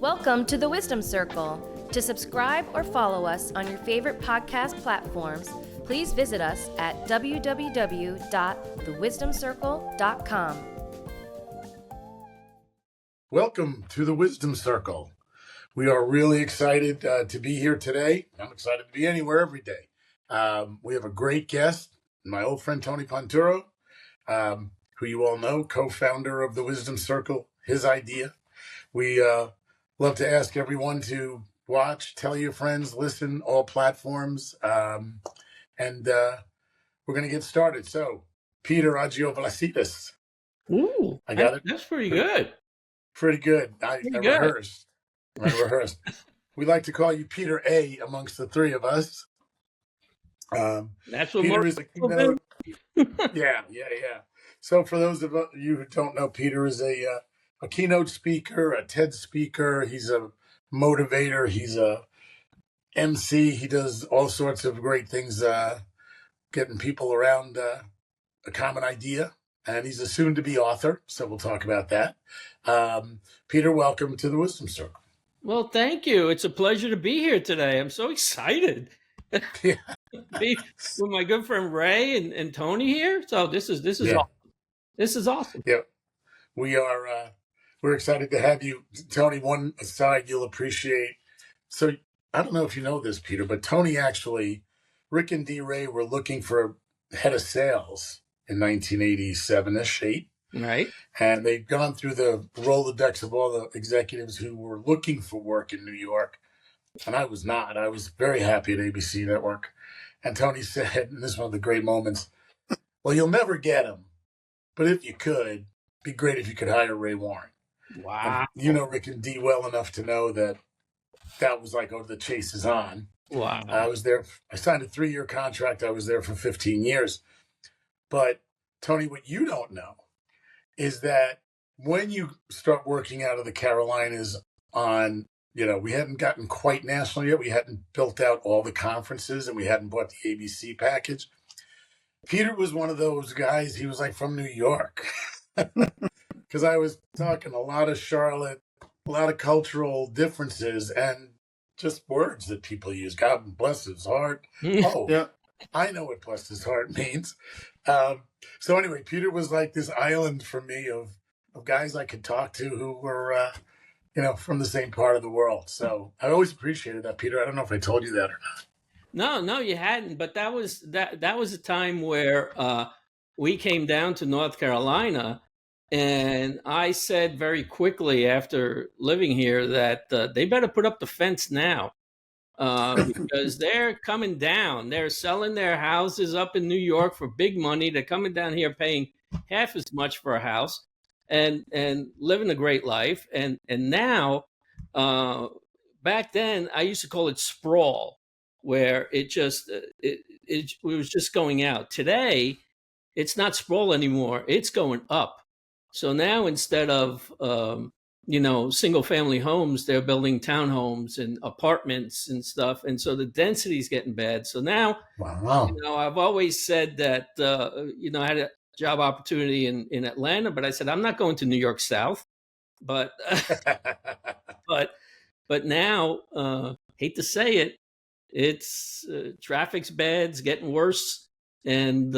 Welcome to the Wisdom Circle. To subscribe or follow us on your favorite podcast platforms, please visit us at www.thewisdomcircle.com. Welcome to the Wisdom Circle. We are really excited to be here today. I'm excited to be anywhere every day. We have a great guest, my old friend Tony Ponturo, who you all know, co-founder of the Wisdom Circle, his idea. We love to ask everyone to watch, tell your friends, listen, all platforms. And we're going to get started. So, Peter Agiovlassistis. Ooh, I got it. That's pretty good. Pretty good. I good. rehearsed. We like to call you Peter A amongst the three of us. That's what Peter is a keynote. Yeah. So for those of you who don't know, Peter is a keynote speaker, a TED speaker. He's a motivator. He's a MC. He does all sorts of great things, getting people around a common idea. And he's a soon-to-be author, so we'll talk about that. Peter, welcome to the Wisdom Circle. Well, thank you. It's a pleasure to be here today. I'm so excited. Yeah. Be with my good friend Ray and Tony here. So this is awesome. This is awesome. Yeah, we're excited to have you, Tony. One aside you'll appreciate. So I don't know if you know this, Peter, but Tony Rick and D. Ray were looking for a head of sales in 1987-ish, 8. Right. And they'd gone through the Rolodex of all the executives who were looking for work in New York. And I was not. I was very happy at ABC Network. And Tony said, and this is one of the great moments, well, you'll never get him. But if you could, it'd be great if you could hire Ray Warren. Wow. And you know Rick and D well enough to know that was like, oh, the chase is on. Wow. I was there. I signed a 3-year contract. I was there for 15 years. But Tony, what you don't know is that when you start working out of the Carolinas on, we hadn't gotten quite national yet. We hadn't built out all the conferences and we hadn't bought the ABC package. Peter was one of those guys. He was like from New York because I was talking a lot of Charlotte, a lot of cultural differences and just words that people use. God bless his heart. Oh, yeah. I know what bless his heart means. So anyway, Peter was like this island for me of guys I could talk to who were, from the same part of the world. So I always appreciated that, Peter. I don't know if I told you that or not. No, you hadn't. But that was a time where we came down to North Carolina, and I said very quickly after living here that they better put up the fence now. Because they're coming down. They're selling their houses up in New York for big money. They're coming down here paying half as much for a house and living a great life. And now, back then, I used to call it sprawl, where it was just going out. Today, it's not sprawl anymore. It's going up. So now instead of single family homes, they're building townhomes and apartments and stuff. And so the density is getting bad. So now, wow. I've always said that, I had a job opportunity in Atlanta, but I said, I'm not going to New York South, but, but now, hate to say it, it's traffic's bad, it's getting worse. And,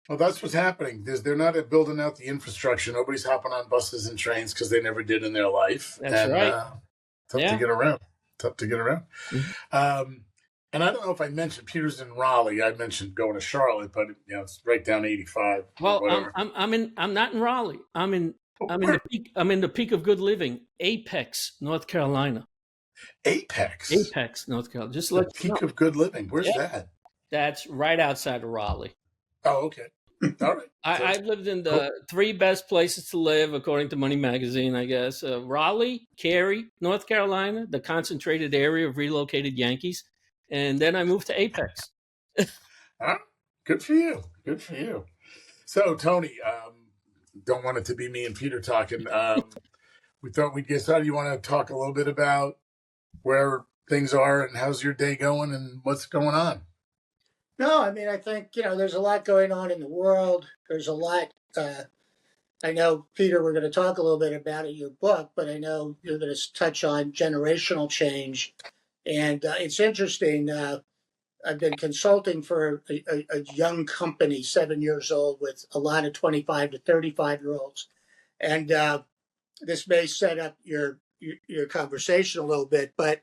Well, that's what's happening. They're not building out the infrastructure. Nobody's hopping on buses and trains because they never did in their life. That's right. Tough to get around. Mm-hmm. And I don't know if I mentioned Peter's in Raleigh. I mentioned going to Charlotte, but it's right down 85. Well, I'm not in Raleigh. I'm in the peak of good living, Apex, North Carolina. Apex, North Carolina. Just the peak of good living. Where's that? That's right outside of Raleigh. Oh, okay. All right. I've lived in the 3 best places to live, according to Money Magazine, I guess. Raleigh, Cary, North Carolina, the concentrated area of relocated Yankees. And then I moved to Apex. Good for you. So, Tony, don't want it to be me and Peter talking. We thought we'd get started. You want to talk a little bit about where things are and how's your day going and what's going on? No, I mean, I think, there's a lot going on in the world. There's a lot I know, Peter, we're going to talk a little bit about it in your book, but I know you're going to touch on generational change. And it's interesting. I've been consulting for a young company, 7 years old, with a lot of 25 to 35-year-olds. And this may set up your conversation a little bit, but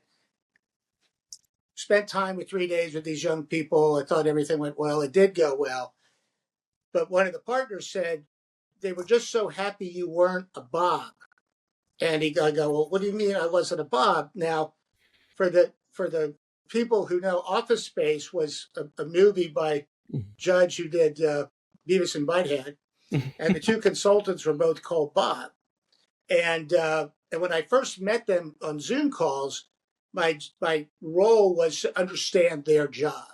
spent time with 3 days with these young people. I thought everything went well. It did go well. But one of the partners said they were just so happy you weren't a Bob. And I go, well, what do you mean I wasn't a Bob? Now, for the people who know, Office Space was a movie by Judge who did Beavis and Butthead, and the two consultants were both called Bob. And when I first met them on Zoom calls, my role was to understand their job.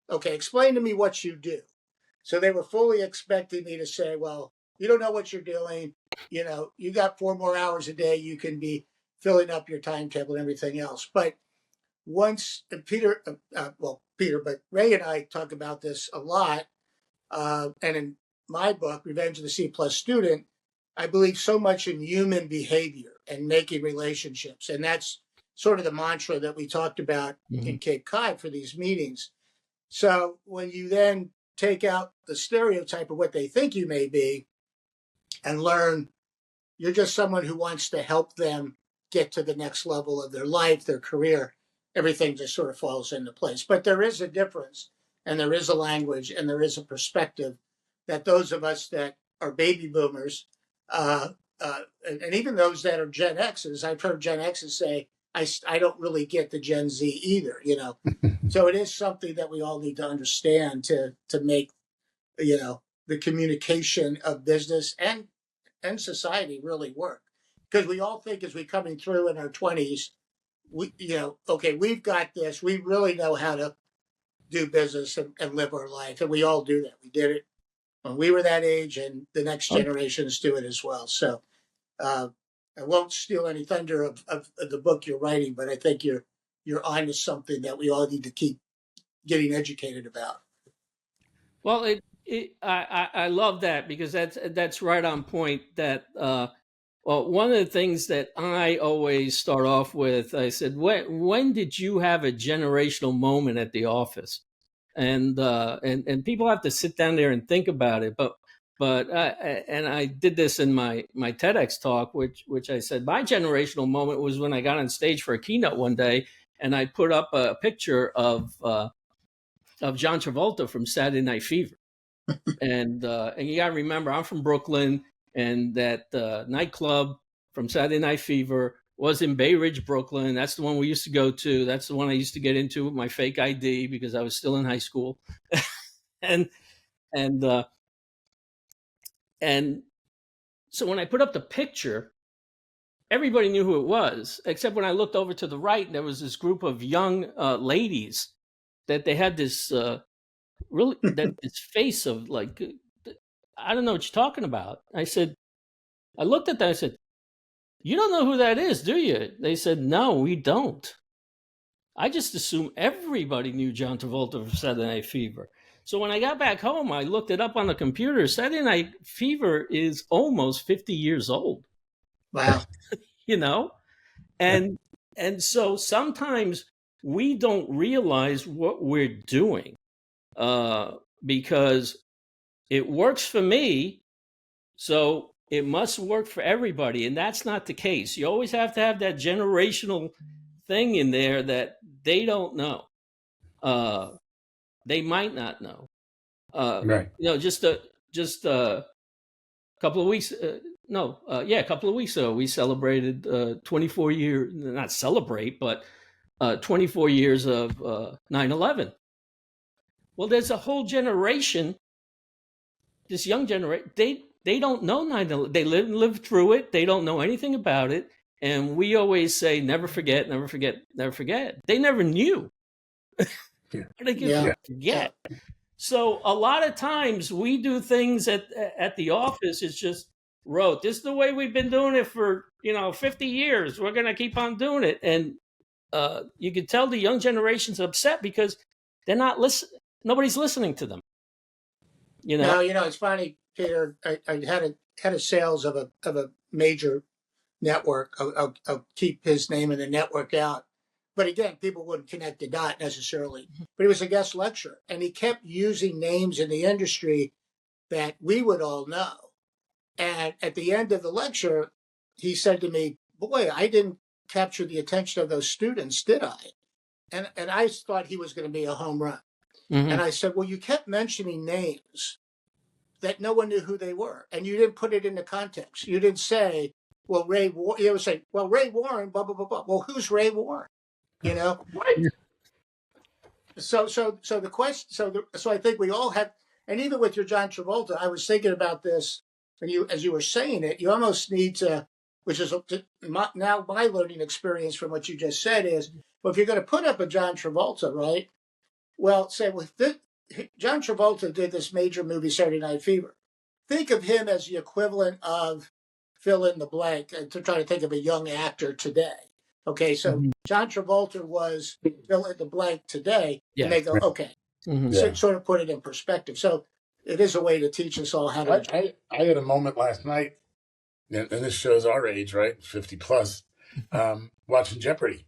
Okay, explain to me what you do. So they were fully expecting me to say, well, you don't know what you're doing. You know, you got 4 more hours a day. You can be filling up your timetable and everything else. But once Peter, but Ray and I talk about this a lot. And in my book, Revenge of the C+ Student, I believe so much in human behavior and making relationships. And that's sort of the mantra that we talked about in Cape Cod for these meetings. So when you then take out the stereotype of what they think you may be and learn you're just someone who wants to help them get to the next level of their life, their career, everything just sort of falls into place. But there is a difference, and there is a language, and there is a perspective that those of us that are baby boomers, and even those that are Gen X's, I've heard Gen X's say, I don't really get the Gen Z either, you know. So it is something that we all need to understand to make, you know, the communication of business and society really work. Because we all think as we're coming through in our 20s, we, you know, okay, we've got this. We really know how to do business and live our life. And we all do that. We did it when we were that age, and the next generations do it as well. So I won't steal any thunder of the book you're writing, but I think you're on to something that we all need to keep getting educated about. Well, I love that, because that's right on point. That well, one of the things that I always start off with, I said, when did you have a generational moment at the office? And people have to sit down there and think about it. But I did this in my TEDx talk, which I said my generational moment was when I got on stage for a keynote one day, and I put up a picture of John Travolta from Saturday Night Fever. And you got to remember, I'm from Brooklyn, and that nightclub from Saturday Night Fever was in Bay Ridge, Brooklyn. That's the one we used to go to. That's the one I used to get into with my fake ID because I was still in high school. and so when I put up the picture, everybody knew who it was, except when I looked over to the right, there was this group of young ladies that they had this really this face of like, I don't know what you're talking about. I looked at that. I said, you don't know who that is, do you? They said, no, we don't. I just assumed everybody knew John Travolta from Saturday Night Fever. So when I got back home, I looked it up on the computer. Saturday Night Fever is almost 50 years old. Wow. You know? And so sometimes we don't realize what we're doing because it works for me, so it must work for everybody. And that's not the case. You always have to have that generational thing in there that they don't know. They might not know. Right. You know, just a couple of weeks. A couple of weeks ago, we celebrated 24 years. Not celebrate, but 24 years of 9/11. Well, there's a whole generation. This young generation, they don't know 9/11. They live through it. They don't know anything about it. And we always say, never forget, never forget, never forget. They never knew. Yeah. They can forget. So a lot of times we do things at the office. It's just wrote. This is the way we've been doing it for 50 years. We're going to keep on doing it. And you can tell the young generation's upset because they're not listening. Nobody's listening to them. No, it's funny, Peter. I had head of sales of a major network. I'll keep his name in the network out. But again, people wouldn't connect the dot necessarily. But he was a guest lecturer, and he kept using names in the industry that we would all know. And at the end of the lecture, he said to me, "Boy, I didn't capture the attention of those students, did I?" And I thought he was going to be a home run. Mm-hmm. And I said, "Well, you kept mentioning names that no one knew who they were, and you didn't put it into context. You didn't say, well, Ray Warren." You would say, "Well, Ray Warren, blah blah blah blah." Well, who's Ray Warren? You know. Right. So the question. So I think we all have, and even with your John Travolta, I was thinking about this, and as you were saying it, you almost need to, which is now my learning experience from what you just said is, well, if you're going to put up a John Travolta, right? Well, say, well, John Travolta did this major movie, Saturday Night Fever. Think of him as the equivalent of fill in the blank, to try to think of a young actor today. Okay, so John Travolta was fill in the blank today, and they go, okay, so sort of put it in perspective. So it is a way to teach us all how to. I had a moment last night, and this shows our age, right, 50 plus, watching Jeopardy.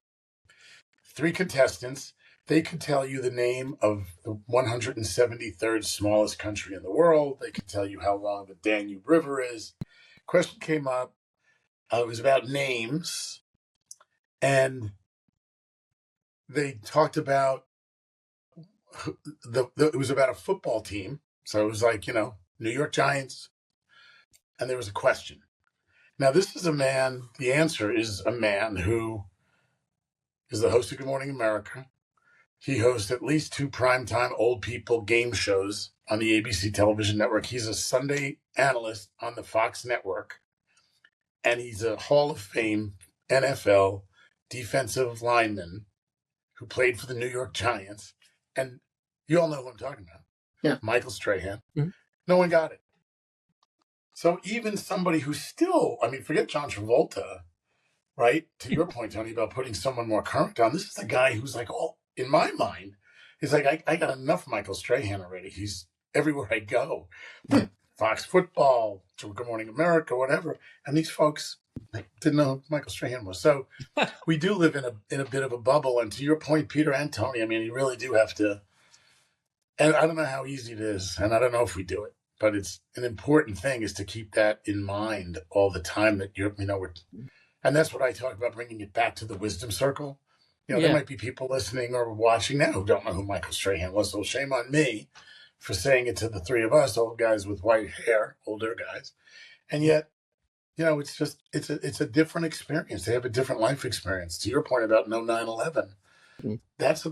3 contestants. They could tell you the name of the 173rd smallest country in the world. They could tell you how long the Danube River is. Question came up. It was about names. And they talked about, it was about a football team. So it was like, New York Giants. And there was a question. Now, this is a man, the answer is a man who is the host of Good Morning America. He hosts at least 2 primetime old people game shows on the ABC television network. He's a Sunday analyst on the Fox network. And he's a Hall of Fame NFL defensive lineman who played for the New York Giants. And you all know who I'm talking about. Yeah. Michael Strahan. Mm-hmm. No one got it. So even somebody who's still, forget John Travolta, right? To your point, Tony, about putting someone more current on. This is the guy who's like, in my mind, he's like, I got enough Michael Strahan already. He's everywhere I go. Fox Football, Good Morning America, whatever. And these folks didn't know who Michael Strahan was. So we do live in a bit of a bubble. And to your point, Peter and Tony, you really do have to. And I don't know how easy it is, and I don't know if we do it, but it's an important thing is to keep that in mind all the time that and that's what I talk about, bringing it back to the wisdom circle. There might be people listening or watching now who don't know who Michael Strahan was. So shame on me for saying it to the 3 of us, old guys with white hair, older guys. And yet, it's just, it's a different experience. They have a different life experience. To your point about no 9/11, that's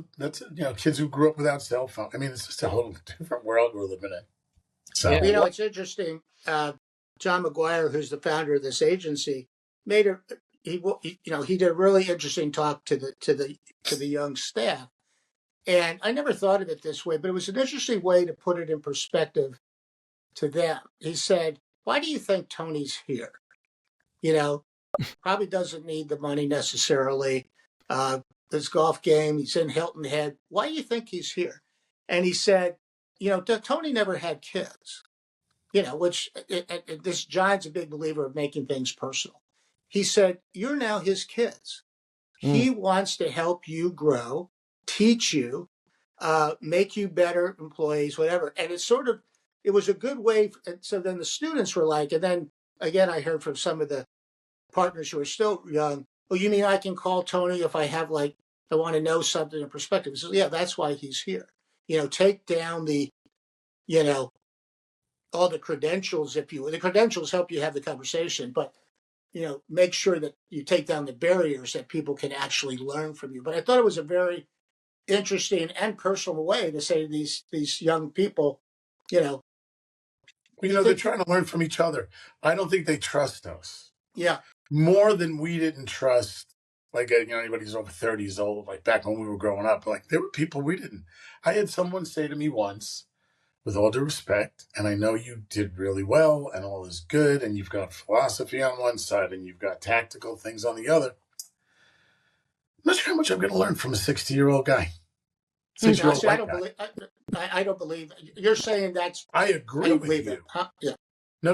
kids who grew up without cell phone. It's just a whole different world we're living in. So, it's interesting. John McGuire, who's the founder of this agency, he did a really interesting talk to the young staff, and I never thought of it this way, but it was an interesting way to put it in perspective to them. He said, "Why do you think Tony's here? Probably doesn't need the money necessarily. This golf game, he's in Hilton Head. Why do you think he's here?" And he said, Tony never had kids. Which this John's a big believer of making things personal. He said, "You're now his kids. He wants to help you grow, teach you, make you better employees, whatever." And it was a good way. So then the students were like, and then again, I heard from some of the partners who are still young, "Oh, you mean I can call Tony if I have I want to know something in perspective?" He says, "Yeah, that's why he's here. Take down the, all the credentials, if you will. The credentials help you have the conversation, but make sure that you take down the barriers that people can actually learn from you." But I thought it was a very interesting and personal way to say to these young people, they're trying to learn from each other. I don't think they trust us. Yeah. More than we didn't trust, anybody who's over 30 years old, back when we were growing up, there were people we didn't. I had someone say to me once, with all due respect, and I know you did really well and all is good, and you've got philosophy on one side and you've got tactical things on the other. I'm not sure how much I'm going to learn from a 60-year-old guy. I don't believe you're saying that's. I agree with you. Huh? Yeah. No.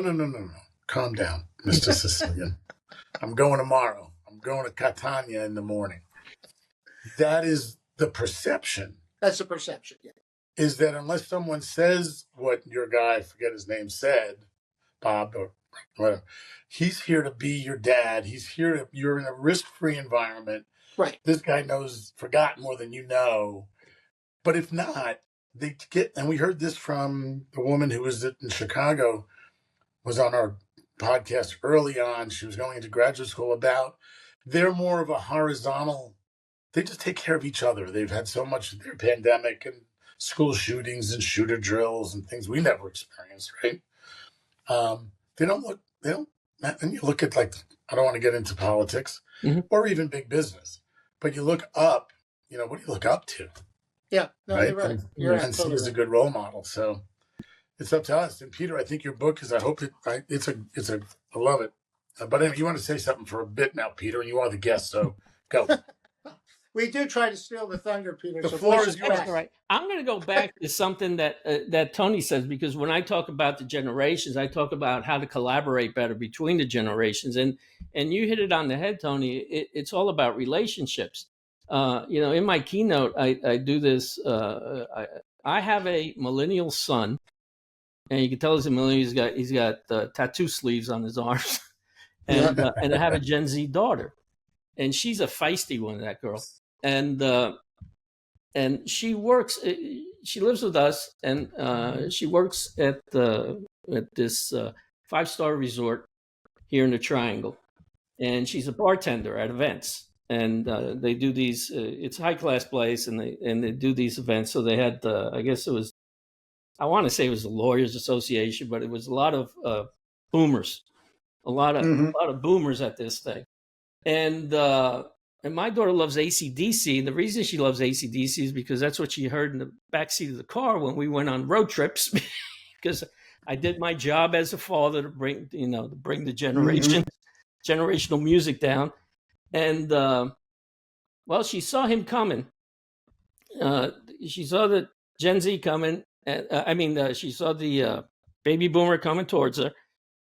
calm down, Mr. Sicilian. I'm going tomorrow. I'm going to Catania in the morning. That is the perception. That's the perception. Yeah. Is that unless someone says what your guy, I forget his name, said, Bob or whatever, he's here to be your dad. He's here to, you're in a risk-free environment. Right. This guy forgot more than you know. But if not, they get, and we heard this from the woman who was in Chicago, was on our podcast early on. She was going into graduate school about, they're more of a horizontal, they just take care of each other. They've had so much of their pandemic and school shootings and shooter drills and things we never experienced, right? They don't, and you look at, like, I don't want to get into politics or even big business, but you look up, what do you look up to? Yeah, no, right? you're right. And, You're and totally is a good role model. So it's up to us. And Peter, I think your book is, I love it. But anyway, you want to say something for a bit now, Peter, and you are the guest, so go. We do try to steal the thunder, Peter. The so floor is yours. All right. I'm going to go back to something that Tony says, because when I talk about the generations, I talk about how to collaborate better between the generations. And you hit it on the head, Tony. It's all about relationships. In my keynote, I do this. I have a millennial son, and you can tell he's a millennial. He's got tattoo sleeves on his arms, and I have a Gen Z daughter, and she's a feisty one, that girl. And she works. She lives with us, and she works at this 5-star resort here in the Triangle, and she's a bartender at events. And they do these. It's a high-class place, and they do these events. So they had, I guess it was, I want to say it was the Lawyers Association, but it was a lot of boomers, a lot of boomers at this thing. And my daughter loves AC/DC, and the reason she loves AC/DC is because that's what she heard in the backseat of the car when we went on road trips. Because I did my job as a father to bring the generational music down. And she saw him coming. She saw the Gen Z coming. She saw the baby boomer coming towards her,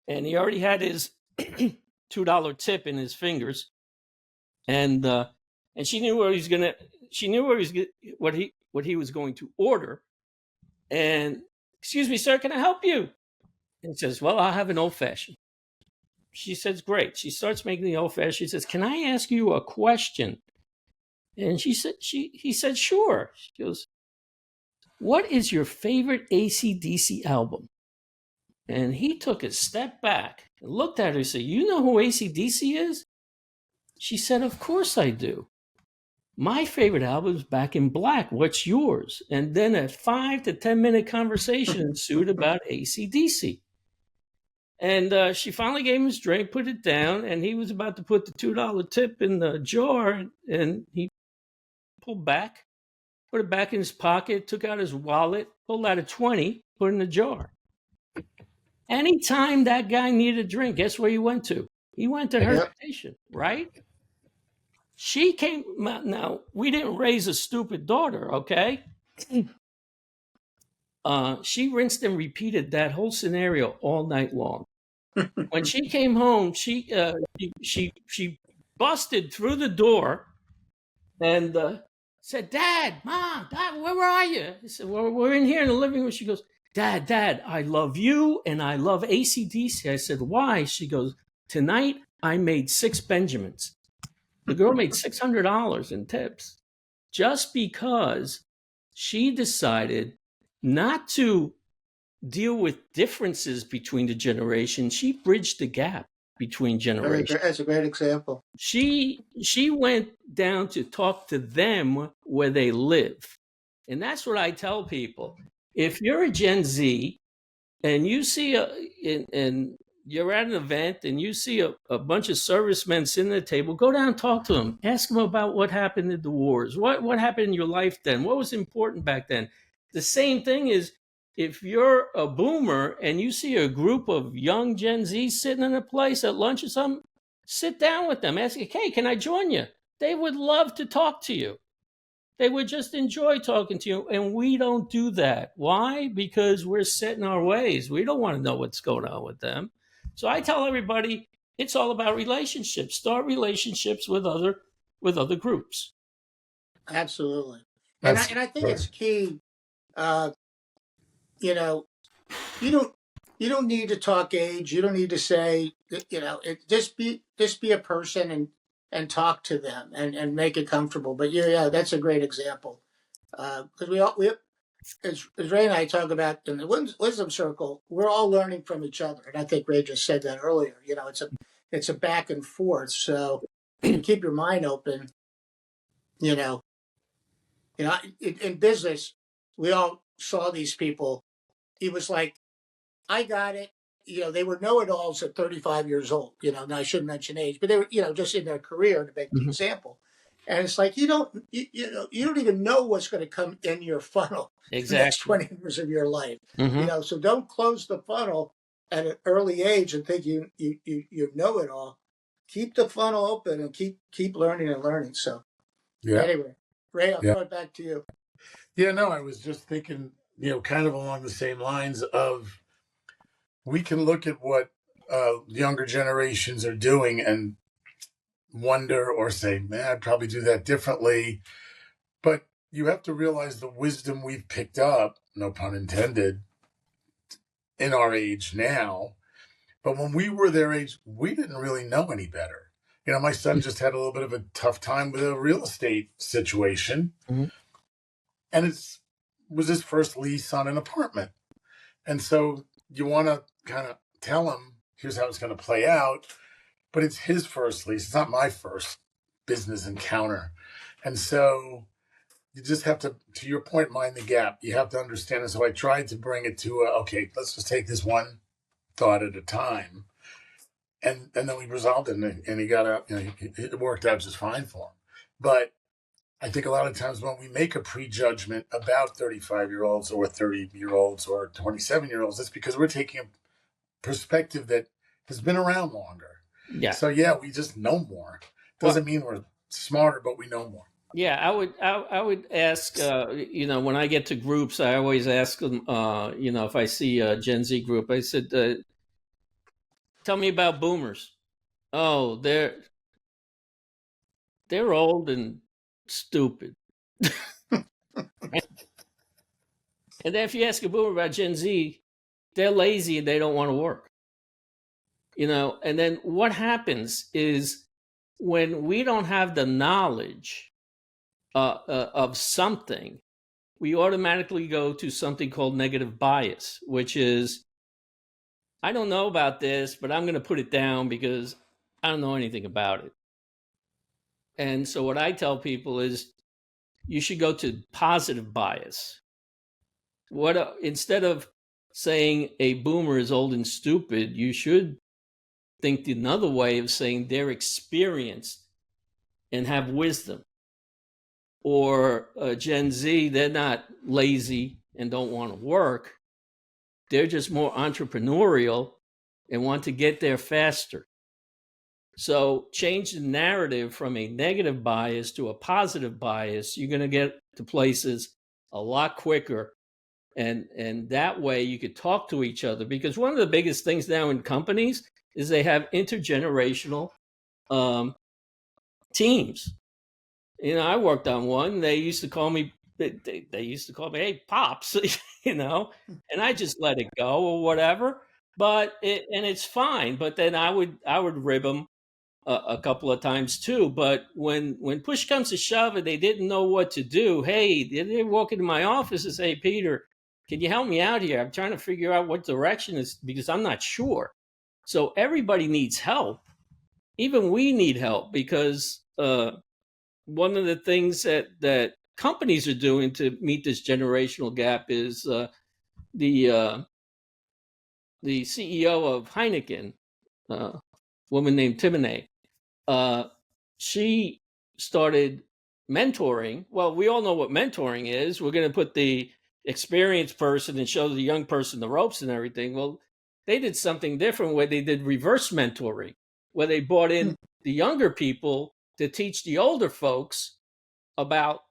and he already had his $2 tip in his fingers. And she knew where he's gonna. She knew what he was going to order. And, excuse me, sir, can I help you? And he says, well, I'll have an old fashioned. She says, great. She starts making the old fashioned. She says, can I ask you a question? And he said, sure. She goes, what is your favorite AC/DC album? And he took a step back and looked at her and said, you know who AC/DC is? She said, of course I do. My favorite album is Back in Black. What's yours? And then a 5 to 10 minute conversation ensued about AC/DC. And she finally gave him his drink, put it down, and he was about to put the $2 tip in the jar, and he pulled back, put it back in his pocket, took out his wallet, pulled out a 20, put it in the jar. Anytime that guy needed a drink, guess where he went to? He went to her station, right? She came. Now, we didn't raise a stupid daughter, okay? She rinsed and repeated that whole scenario all night long. When she came home, she busted through the door and said, Dad, Mom, Dad, where are you? I said, well, we're in here in the living room. She goes, Dad, I love you and I love AC/DC. I said, why? She goes, tonight I made 6 Benjamins. The girl made $600 in tips just because she decided not to deal with differences between the generations. She bridged the gap between generations. That's a great example. She went down to talk to them where they live. And that's what I tell people. If you're a Gen Z and you see and you're at an event and you see a bunch of servicemen sitting at the table, go down and talk to them. Ask them about what happened in the wars. What happened in your life then? What was important back then? The same thing is if you're a boomer and you see a group of young Gen Z sitting in a place at lunch or something, sit down with them. Ask, hey, can I join you? They would love to talk to you. They would just enjoy talking to you. And we don't do that. Why? Because we're set in our ways. We don't want to know what's going on with them. So I tell everybody it's all about relationships. Start relationships with other groups. Absolutely. That's And I think it's key. Uh, you know, you don't you don't need to talk age. You don't need to say just be a person and talk to them and make it comfortable. But yeah, that's a great example because we as Ray and I talk about in the wisdom circle, we're all learning from each other, and I think Ray just said that earlier. It's a back and forth. So you keep your mind open. You know, in business, we all saw these people. He was like, I got it. They were know-it-alls at 35 years old. And I shouldn't mention age, but they were, just in their career to make the example. And it's like you don't even know what's going to come in your funnel the next 20 years of your life. So don't close the funnel at an early age and think you know it all. Keep the funnel open and keep learning and learning. So anyway, Ray, I'll throw it back to you. Yeah, no, I was just thinking, kind of along the same lines of we can look at what younger generations are doing and wonder or say, man, I'd probably do that differently. But you have to realize the wisdom we've picked up, no pun intended, in our age now. But when we were their age, we didn't really know any better. My son just had a little bit of a tough time with a real estate situation. And it was his first lease on an apartment. And so you want to kind of tell him, here's how it's going to play out. But it's his first lease. It's not my first business encounter. And so you just have to your point, mind the gap. You have to understand. And so I tried to bring it to, okay, let's just take this one thought at a time. And then we resolved it, and he got out. It worked out just fine for him. But I think a lot of times when we make a prejudgment about 35-year-olds or 30-year-olds or 27-year-olds, it's because we're taking a perspective that has been around longer. Yeah. So we just know more. Doesn't mean we're smarter, but we know more. Yeah, I would ask. When I get to groups, I always ask them. If I see a Gen Z group, I said, "Tell me about boomers." Oh, they're old and stupid. And then if you ask a boomer about Gen Z, they're lazy and they don't want to work. And then what happens is when we don't have the knowledge of something, we automatically go to something called negative bias, which is, I don't know about this, but I'm going to put it down because I don't know anything about it. And so what I tell people is you should go to positive bias. Instead of saying a boomer is old and stupid, you should think another way of saying they're experienced and have wisdom. Or Gen Z, they're not lazy and don't want to work. They're just more entrepreneurial and want to get there faster. So change the narrative from a negative bias to a positive bias. You're going to get to places a lot quicker. And that way you could talk to each other, because one of the biggest things now in companies is they have intergenerational teams. I worked on one. They used to call me, they used to call me, hey, Pops, and I just let it go or whatever. But it's fine. But then I would rib them a couple of times too. But when push comes to shove and they didn't know what to do, hey, they walk into my office and say, Peter, can you help me out here? I'm trying to figure out what direction is, because I'm not sure. So everybody needs help. Even we need help, because one of the things that companies are doing to meet this generational gap is the CEO of Heineken, a woman named Timoney. She started mentoring. Well, we all know what mentoring is. We're going to put the experienced person and show the young person the ropes and everything. Well, they did something different where they did reverse mentoring, where they brought in the younger people to teach the older folks about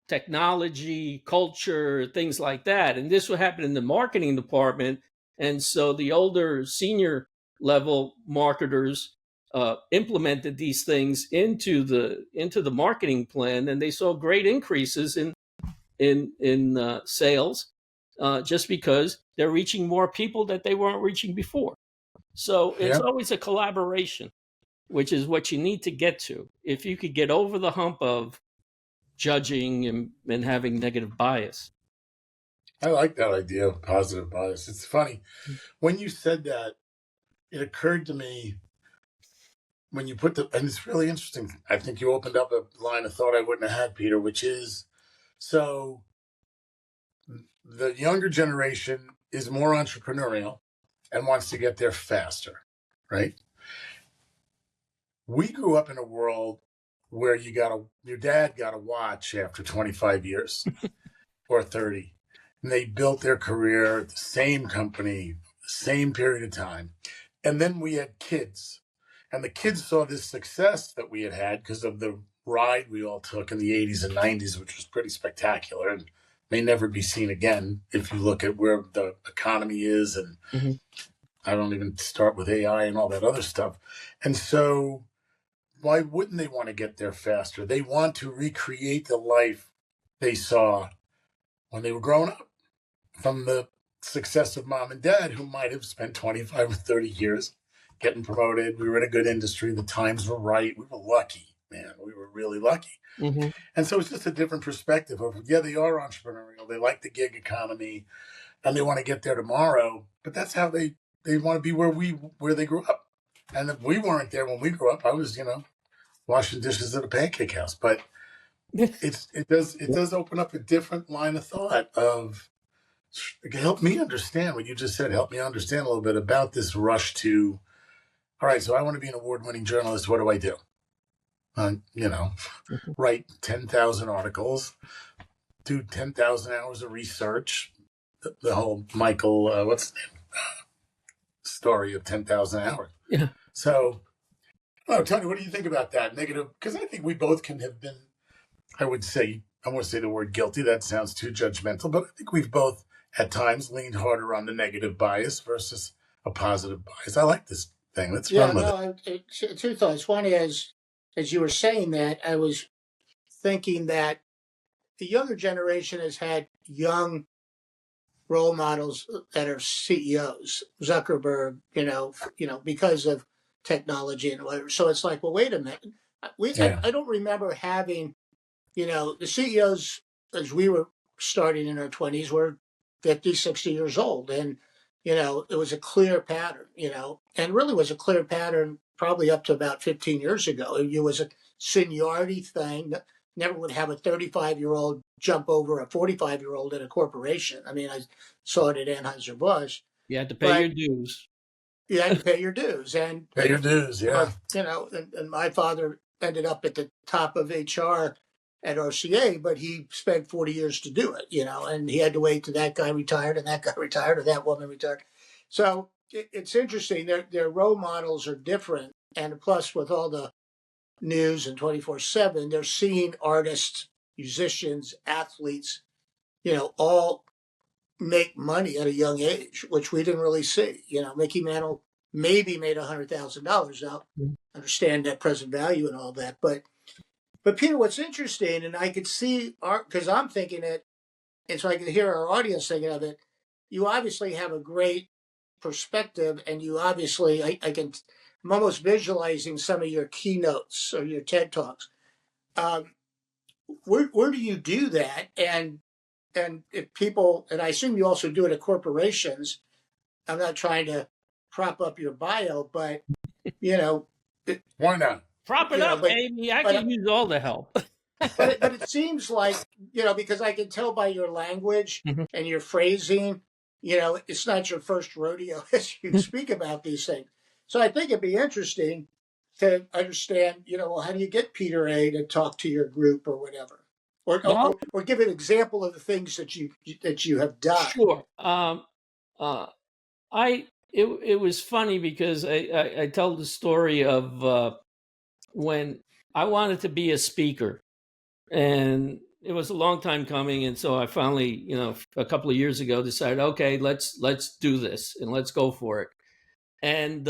technology, culture, things like that. And this would happen in the marketing department. And so the older senior level marketers implemented these things into the marketing plan, and they saw great increases in sales, just because they're reaching more people that they weren't reaching before. So it's Yeah. always a collaboration, which is what you need to get to. If you could get over the hump of judging and having negative bias. I like that idea of positive bias. It's funny. When you said that, it occurred to me when you put and it's really interesting. I think you opened up a line of thought I wouldn't have had, Peter, which is, so the younger generation is more entrepreneurial and wants to get there faster, right? We grew up in a world where your dad got a watch after 25 years or 30, and they built their career at the same company, the same period of time. And then we had kids, and the kids saw this success that we had because of the ride we all took in the 80s and 90s, which was pretty spectacular and may never be seen again if you look at where the economy is. And Mm-hmm. I don't even start with AI and all that other stuff. And so why wouldn't they want to get there faster? They want to recreate the life they saw when they were growing up, from the success of mom and dad, who might have spent 25 or 30 years getting promoted. We were in a good industry. The times were right. We were lucky, man. We were really lucky. Mm-hmm. And so it's just a different perspective of, yeah, they are entrepreneurial. They like the gig economy and they want to get there tomorrow, but that's how they want to be where they grew up. And if we weren't there when we grew up, I was, washing dishes at a pancake house. But it does open up a different line of thought of, help me understand what you just said. Help me understand a little bit about this rush to, all right, so I want to be an award-winning journalist. What do I do? Write 10,000 articles, do 10,000 hours of research. The whole Michael, what's his name? Story of 10,000 hours. Yeah. So, Tony, what do you think about that? Negative? Because I think we both can have been, I won't say the word guilty. That sounds too judgmental, but I think we've both at times leaned harder on the negative bias versus a positive bias. I like this thing. Let's run with it. Two thoughts. One is, as you were saying that, I was thinking that the younger generation has had young role models that are CEOs, Zuckerberg, because of technology and whatever. So it's like, well, wait a minute. I don't remember having, the CEOs as we were starting in our 20s were 50, 60 years old. And, it was a clear pattern, and really was a clear pattern probably up to about 15 years ago. It was a seniority thing. Never would have a 35-year-old jump over a 45-year-old in a corporation. I mean, I saw it at Anheuser-Busch. You had to pay your dues. You had to pay your dues. And pay your dues, yeah. And my father ended up at the top of HR at RCA, but he spent 40 years to do it, and he had to wait till that guy retired and that guy retired or that woman retired. So it's interesting. Their role models are different. And plus, with all the news and 24/7, they're seeing artists, musicians, athletes, all make money at a young age, which we didn't really see. Mickey Mantle maybe made $100,000 now. Understand that present value and all that, but Peter, what's interesting, and I could see because I'm thinking it, and so I can hear our audience thinking of it. You obviously have a great perspective, and you obviously, I'm almost visualizing some of your keynotes or your TED Talks. Where do you do that? And if people, and I assume you also do it at corporations. I'm not trying to prop up your bio, but why not? Prop it up, Amy. I can use all the help. but it seems like, because I can tell by your language and your phrasing, it's not your first rodeo as you speak about these things. So I think it'd be interesting to understand, how do you get Peter A to talk to your group or whatever, or give an example of the things that you have done. Sure. It was funny because I tell the story of when I wanted to be a speaker, and it was a long time coming. And so I finally, a couple of years ago decided, okay, let's do this and let's go for it. And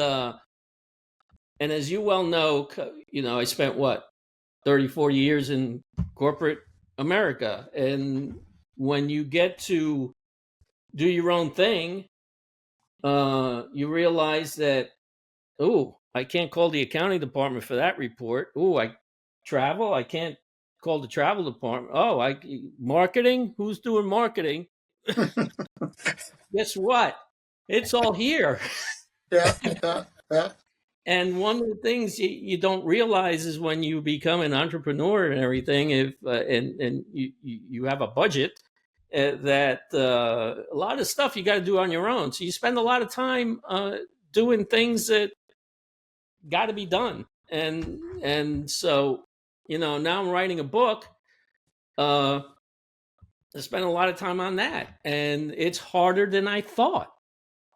as you well know, I spent 34 years in corporate America. And when you get to do your own thing, you realize that, I can't call the accounting department for that report. I can't call the travel department. Marketing? Who's doing marketing? Guess what? It's all here. Yeah. And one of the things you don't realize is when you become an entrepreneur and everything, if and you have a budget, that a lot of stuff you got to do on your own. So you spend a lot of time doing things that got to be done. And so, now I'm writing a book. I spent a lot of time on that, and it's harder than I thought.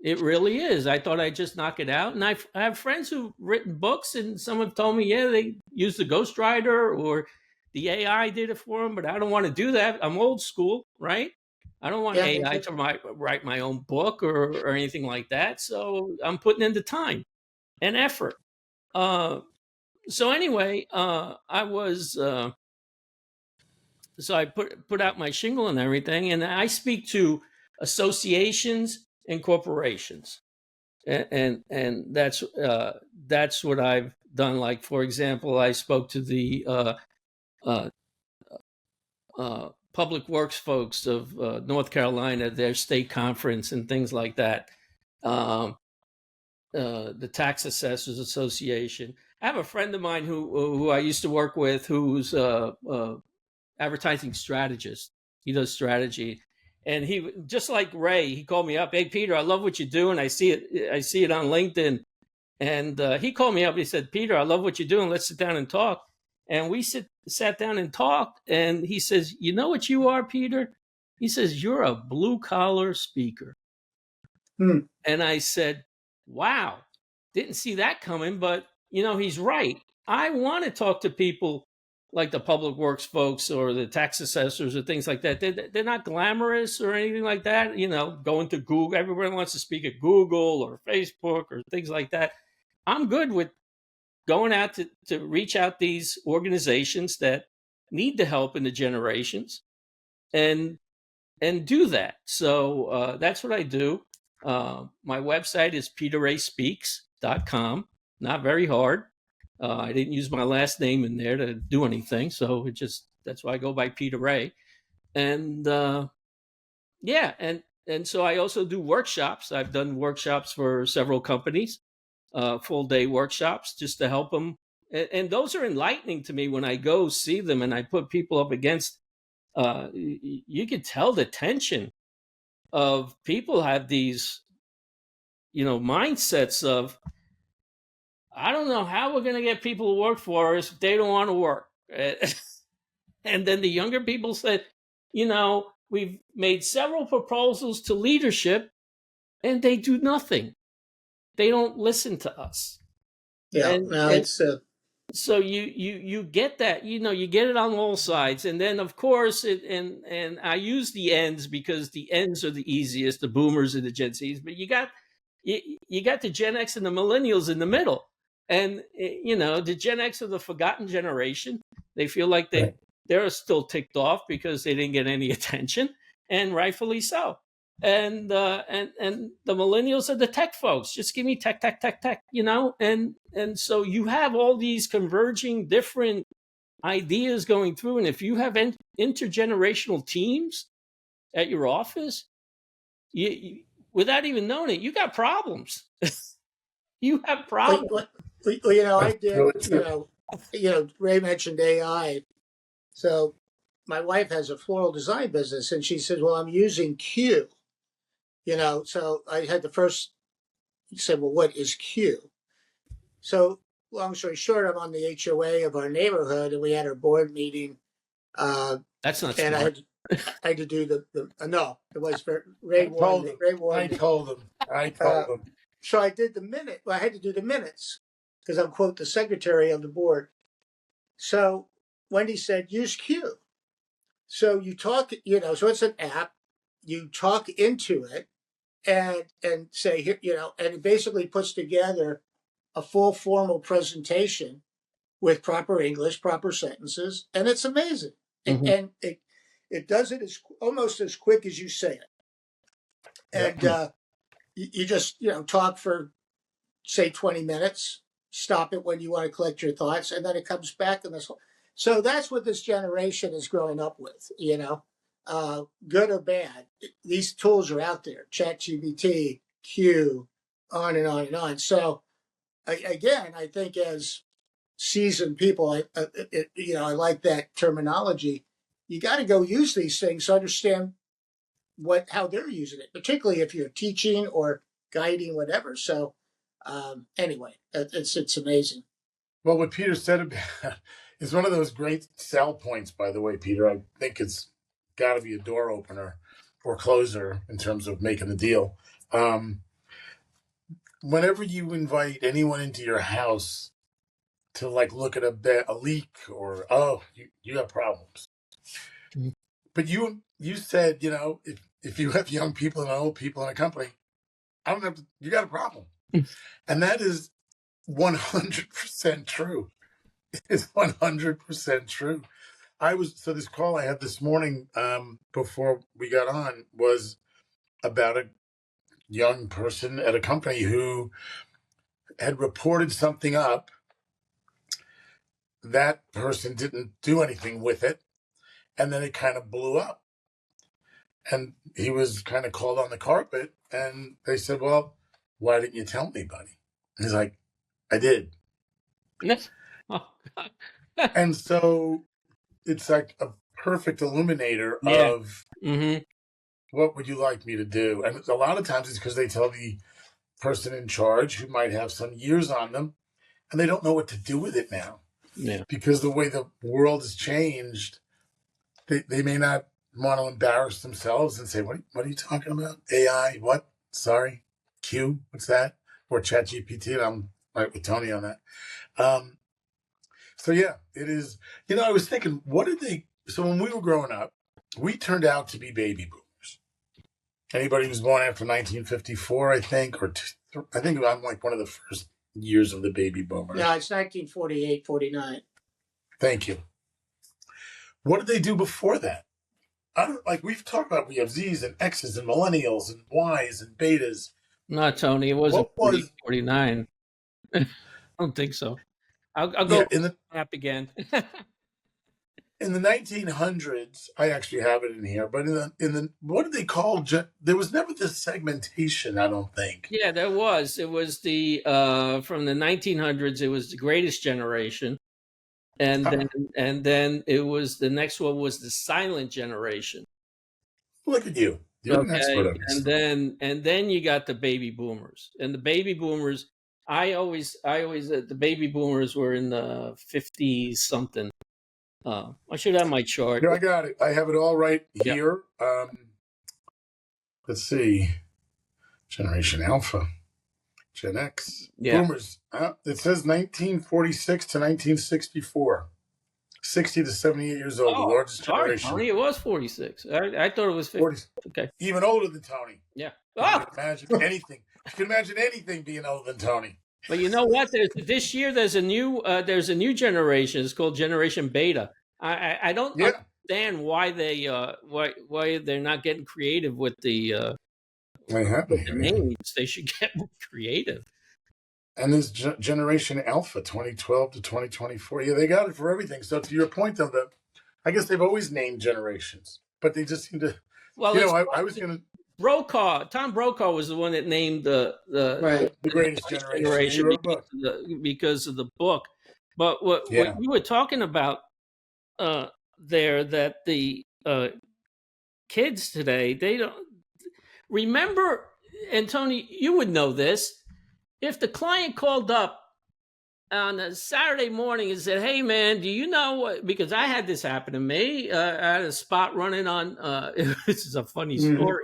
It really is. I thought I'd just knock it out. And I have friends who've written books, and some have told me, they used the ghostwriter or the AI did it for them, but I don't want to do that. I'm old school, right? I don't want AI to write my own book or anything like that. So I'm putting in the time and effort. So anyway, I was... so I put out my shingle and everything, and I speak to associations and corporations, and that's what I've done. Like, for example, I spoke to the public works folks of North Carolina, their state conference and things like that. The Tax Assessors Association. I have a friend of mine who I used to work with, who's advertising strategist. He does strategy. And he, just like Ray, he called me up. Hey, Peter, I love what you do, and I see it on LinkedIn. And he called me up. He said, Peter, I love what you're doing. Let's sit down and talk. And we sat down and talked. And he says, you know what you are, Peter? He says, you're a blue collar speaker. And I said, wow, didn't see that coming. But, he's right. I want to talk to people like the public works folks or the tax assessors or things like that. They're not glamorous or anything like that. Going to Google, everyone wants to speak at Google or Facebook or things like that. I'm good with going out to reach out these organizations that need the help in the generations and do that. So that's what I do. My website is peterrayspeaks.com. Not very hard. I didn't use my last name in there to do anything, so that's why I go by Peter Ray. And and so I also do workshops. I've done workshops for several companies, full day workshops, just to help them. And those are enlightening to me when I go see them and I put people up against. You could tell the tension of people have these, mindsets of, I don't know how we're going to get people to work for us if they don't want to work. And then the younger people said, we've made several proposals to leadership and they do nothing. They don't listen to us. Yeah, so you get that, you get it on all sides. And then, of course, and I use the ends because the ends are the easiest, the boomers and the Gen Zs, but you got the Gen X and the millennials in the middle. And, the Gen X are the forgotten generation. They feel like they're still ticked off because they didn't get any attention, and rightfully so. And the millennials are the tech folks. Just give me tech, and so you have all these converging different ideas going through. And if you have intergenerational teams at your office, you without even knowing it, you got problems. You have problems. I did, Ray mentioned AI. So my wife has a floral design business, and she said, well, I'm using Q. So I had the first, he said, well, what is Q? So long story short, I'm on the HOA of our neighborhood, and we had our board meeting. That's not and smart. I had to do the no, it was for Ray Warren. I told him. So I did the minute. Well, I had to do the minutes because I'm, quote, the secretary of the board. So Wendy said, use Q. So you talk, so it's an app. You talk into it, and say here, and it basically puts together a full formal presentation with proper English, proper sentences, and it's amazing. Mhm. And it does it almost as quick as you say it. And you just talk for say 20 minutes, stop it when you want to collect your thoughts, and then it comes back in this. So that's what this generation is growing up with. Good or bad, these tools are out there. ChatGPT, Q, on and on and on. So again, I think as seasoned people, I like that terminology. You got to go use these things to understand how they're using it, particularly if you're teaching or guiding, whatever. So anyway, it's amazing. Well, what Peter said about is one of those great sell points, by the way, Peter. I think it's got to be a door opener or closer in terms of making the deal. Whenever you invite anyone into your house to look at a leak or, you have problems. Mhm. But you said, if you have young people and old people in a company, you got a problem. And that is 100% true. It's 100% true. So this call I had this morning before we got on was about a young person at a company who had reported something up. That person didn't do anything with it. And then it kind of blew up. And he was kind of called on the carpet. And they said, well, why didn't you tell me, buddy? And he's like, I did. Oh, God. And so it's like a perfect illuminator Yeah. of Mm-hmm. what would you like me to do? And a lot of times it's because they tell the person in charge, who might have some years on them, and they don't know what to do with it now. Yeah. Because the way the world has changed, they may not want to embarrass themselves and say, what are you talking about? AI? What? Sorry. Q? What's that? Or ChatGPT? And I'm right with Tony on that. So yeah, it is. I was thinking, so when we were growing up, we turned out to be baby boomers. Anybody who was born after 1954, I think, I think I'm like one of the first years of the baby boomers. Yeah, it's 1948, 49. Thank you. What did they do before that? We've talked about, we have Z's and X's and millennials and Y's and betas. No, Tony, it wasn't What was 49. I don't think so. I'll go map again. In the 1900s, I actually have it in here, but in the what did they call? There was never this segmentation, I don't think. Yeah, there was. It was the from the 1900s. It was the Greatest Generation, and then it was the next one was the Silent Generation. Look at you. You're an expert on this. And then you got the baby boomers. And the baby boomers, I always the baby boomers were in the 50s something. I should have my chart. Here, I got it. I have it all right here. Yeah. Let's see. Generation Alpha, Gen X, boomers. It says 1946 to 1964. 60 to 78 years old, the largest generation. Tony, it was 46. I thought it was 50. 40. Okay. Even older than Tony. Yeah. You can imagine anything. You can imagine anything being older than Tony. But you know what? This year there's a new generation. It's called Generation Beta. I don't understand why why they're not getting creative with the names. They should get more creative. And there's Generation Alpha, 2012 to 2024. Yeah, they got it for everything. So to your point, though, I guess they've always named generations, but they just seem to. Well, I was going to. Tom Brokaw was the one that named the Greatest Generation because of the book. But what you were talking about there, that the kids today, they don't remember. And Tony, you would know this. If the client called up on a Saturday morning and said, "Hey, man, do you know?" Because I had this happen to me. I had a spot running on. This is a funny story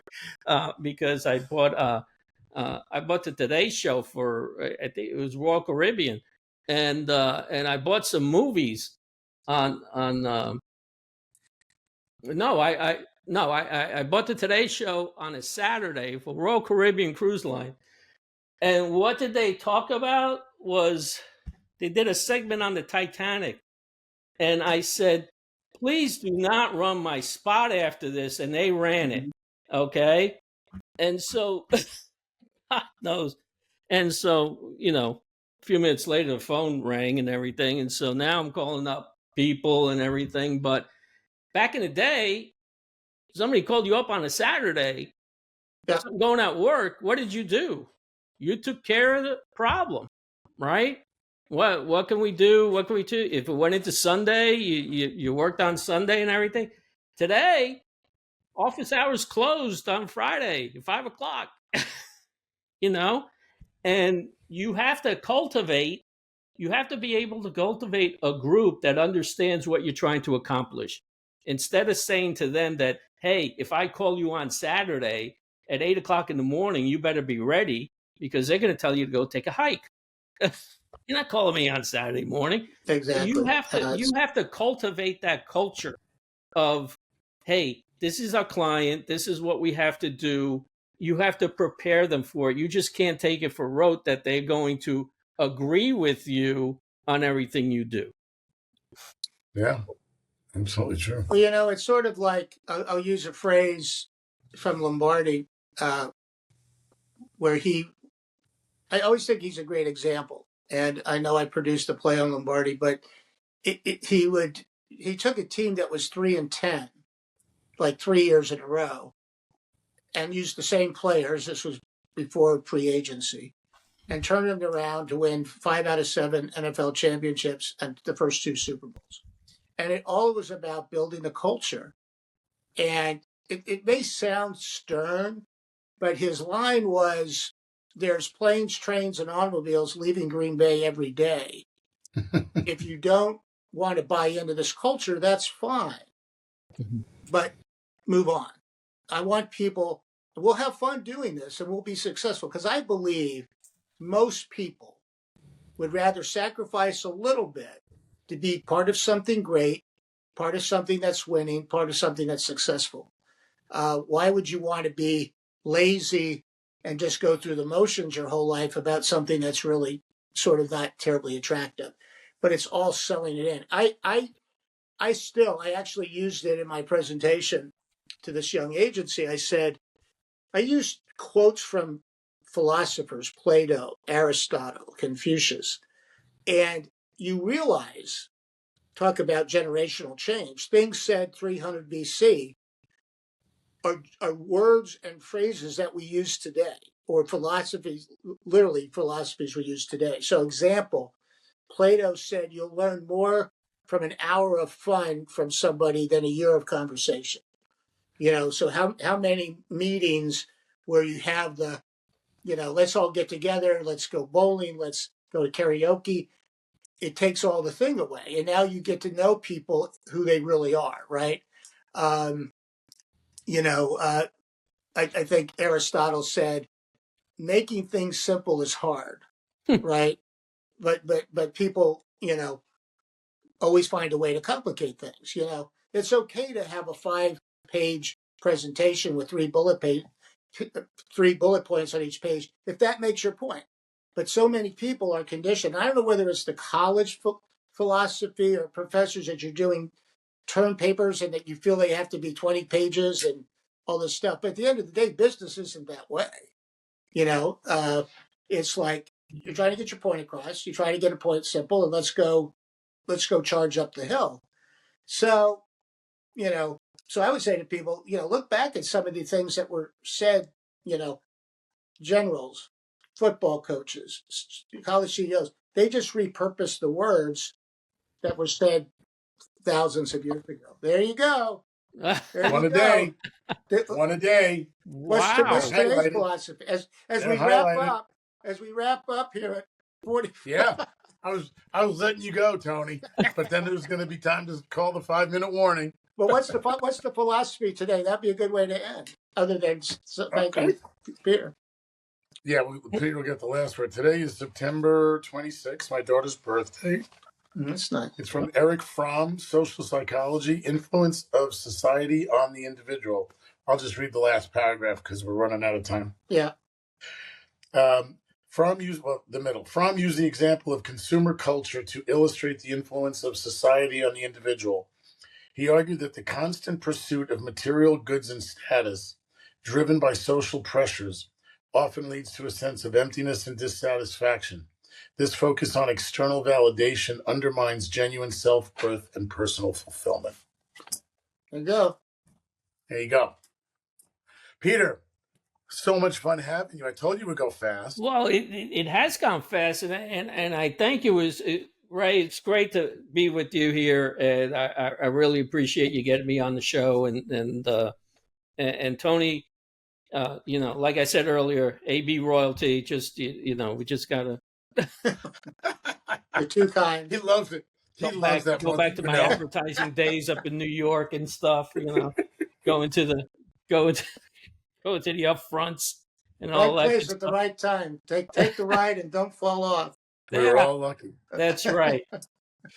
because I bought the Today Show for I think it was Royal Caribbean, and I bought some movies on. No, I No, I bought the Today Show on a Saturday for Royal Caribbean Cruise Line. And what did they talk about was they did a segment on the Titanic. And I said, please do not run my spot after this. And they ran it. Okay. And so, God knows. And so, a few minutes later, the phone rang and everything. And so now I'm calling up people and everything. But back in the day, somebody called you up on a Saturday, Yeah, going at work. What did you do? You took care of the problem, right? What can we do? What can we do? If it went into Sunday, you worked on Sunday and everything. Today, office hours closed on Friday at 5:00. And you have to cultivate. You have to be able to cultivate a group that understands what you're trying to accomplish. Instead of saying to them that, hey, if I call you on Saturday at 8:00 in the morning, you better be ready because they're going to tell you to go take a hike. You're not calling me on Saturday morning. exactly. You have to cultivate that culture of, hey, this is our client. This is what we have to do. You have to prepare them for it. You just can't take it for rote that they're going to agree with you on everything you do. Yeah, absolutely true. Well, it's sort of like I'll use a phrase from Lombardi where I always think he's a great example. And I know I produced a play on Lombardi, but he took a team that was 3-10, like 3 years in a row, and used the same players. This was before pre-agency, and turned them around to win 5 out of 7 NFL championships and the first 2 Super Bowls. And it all was about building a culture. And it may sound stern, but his line was, there's planes, trains, and automobiles leaving Green Bay every day. If you don't want to buy into this culture, that's fine. But move on. I want people, we'll have fun doing this and we'll be successful, because I believe most people would rather sacrifice a little bit to be part of something great, part of something that's winning, part of something that's successful. Why would you want to be lazy and just go through the motions your whole life about something that's really sort of not terribly attractive? But it's all selling it in. I actually used it in my presentation to this young agency. I used quotes from philosophers, Plato, Aristotle, Confucius, and you realize, talk about generational change, things said 300 BC are words and phrases that we use today, or philosophies we use today. So example, Plato said you'll learn more from an hour of fun from somebody than a year of conversation. So how many meetings where you have the, let's all get together, let's go bowling, let's go to karaoke. It takes all the thing away. And now you get to know people who they really are, right? I think Aristotle said, making things simple is hard, right? But people, always find a way to complicate things. It's okay to have a 5-page presentation with 3 bullet points on each page if that makes your point. But so many people are conditioned. I don't know whether it's the college philosophy or professors that you're doing term papers and that you feel they have to be 20 pages and all this stuff. But at the end of the day, business isn't that way. It's like you're trying to get your point across. You try to get a point simple, and let's go charge up the hill. So, so I would say to people, look back at some of the things that were said, generals, football coaches, college CEOs, they just repurposed the words that were said thousands of years ago. There you go. One a day. One a day. What's today's philosophy? As we wrap up here at 40. Yeah. I was letting you go, Tony, but then there's going to be time to call the 5-minute warning. But what's the philosophy today? That'd be a good way to end, other than thank you, Peter. Yeah, Peter will get the last word. Today is September 26th, my daughter's birthday. That's nice. It's from Eric Fromm, Social Psychology, Influence of Society on the Individual. I'll just read the last paragraph because we're running out of time. Yeah. Fromm used the example of consumer culture to illustrate the influence of society on the individual. He argued that the constant pursuit of material goods and status, driven by social pressures, often leads to a sense of emptiness and dissatisfaction. This focus on external validation undermines genuine self-worth and personal fulfillment. There you go. There you go. Peter, so much fun having you. I told you it would go fast. Well, it has gone fast, and I thank you. Ray, it's great to be with you here, and I really appreciate you getting me on the show. And Tony, like I said earlier, AB royalty. Just we just gotta. You're too kind. He loves it. He loves that. Go back to my advertising days up in New York and stuff. Going to the upfronts and all Right that. place at the right time. Take the ride and don't fall off. We're all lucky. That's right.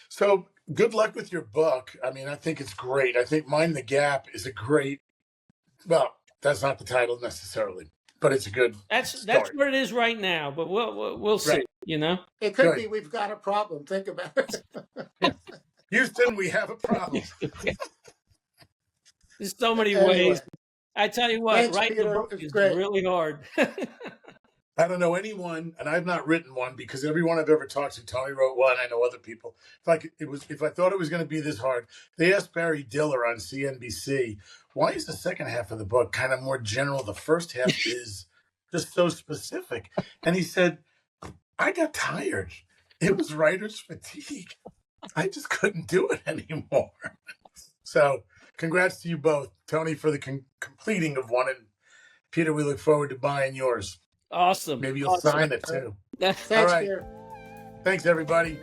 So good luck with your book. I mean, I think it's great. I think Mind the Gap is a great. Well, that's not the title necessarily, but it's a good. That's start. what it is right now. But we'll see. Right. It could be we've got a problem. Think about it. Houston, we have a problem. There's so many Anyway. ways. I tell you what, Thanks, writing Peter. a book It's is great. really hard. I don't know anyone, and I've not written one because everyone I've ever talked to, Tony wrote one. I know other people. If I thought it was going to be this hard, they asked Barry Diller on CNBC, why is the second half of the book kind of more general? The first half is just so specific. And he said, I got tired. It was writer's fatigue. I just couldn't do it anymore. So congrats to you both, Tony, for the completing of one, and Peter, we look forward to buying yours. Awesome. Maybe you'll sign it too. Thanks, All right. Peter. Thanks, everybody.